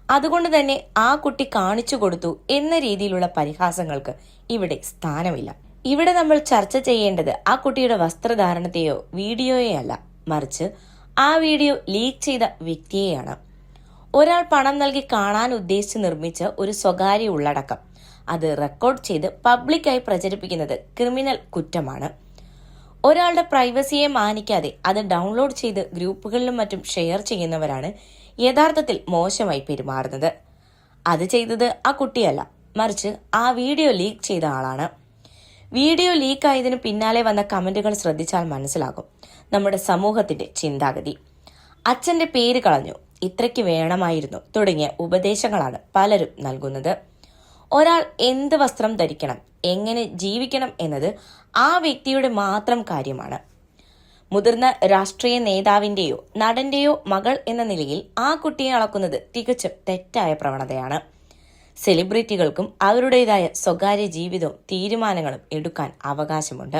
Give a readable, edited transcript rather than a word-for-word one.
അതുകൊണ്ട് തന്നെ ആ കുട്ടി കാണിച്ചു കൊടുത്തു എന്ന രീതിയിലുള്ള പരിഹാസങ്ങൾക്ക് ഇവിടെ സ്ഥാനമില്ല. ഇവിടെ നമ്മൾ ചർച്ച ചെയ്യേണ്ടത് ആ കുട്ടിയുടെ വസ്ത്രധാരണത്തെയോ വീഡിയോയോ അല്ല, മറിച്ച് ആ വീഡിയോ ലീക്ക് ചെയ്ത വ്യക്തിയെയാണ്. ഒരാൾ പണം നൽകി കാണാൻ ഉദ്ദേശിച്ച് നിർമ്മിച്ച ഒരു സ്വകാര്യ ഉള്ളടക്കം അത് റെക്കോർഡ് ചെയ്ത് പബ്ലിക്കായി പ്രചരിപ്പിക്കുന്നത് ക്രിമിനൽ കുറ്റമാണ്. ഒരാളുടെ പ്രൈവസിയെ മാനിക്കാതെ അത് ഡൗൺലോഡ് ചെയ്ത് ഗ്രൂപ്പുകളിലും മറ്റും ഷെയർ ചെയ്യുന്നവരാണ് യഥാർത്ഥത്തിൽ മോശമായി പെരുമാറുന്നത്. അത് ചെയ്തത് ആ കുട്ടിയല്ല, മറിച്ച് ആ വീഡിയോ ലീക്ക് ചെയ്ത ആളാണ്. വീഡിയോ ലീക്കായതിനു പിന്നാലെ വന്ന കമന്റുകൾ ശ്രദ്ധിച്ചാൽ മനസ്സിലാകും നമ്മുടെ സമൂഹത്തിന്റെ ചിന്താഗതി. അച്ഛന്റെ പേര് കളഞ്ഞു, ഇത്രയ്ക്ക് വേണമായിരുന്നു തുടങ്ങിയ ഉപദേശങ്ങളാണ് പലരും നൽകുന്നത്. ഒരാൾ എന്ത് വസ്ത്രം ധരിക്കണം, എങ്ങനെ ജീവിക്കണം എന്നത് ആ വ്യക്തിയുടെ മാത്രം കാര്യമാണ്. മുതിർന്ന രാഷ്ട്രീയ നേതാവിന്റെയോ നടന്റെയോ മകൾ എന്ന നിലയിൽ ആ കുട്ടിയെ അളക്കുന്നത് തികച്ചും തെറ്റായ പ്രവണതയാണ്. സെലിബ്രിറ്റികൾക്കും അവരുടേതായ സ്വകാര്യ ജീവിതവും തീരുമാനങ്ങളും എടുക്കാൻ അവകാശമുണ്ട്.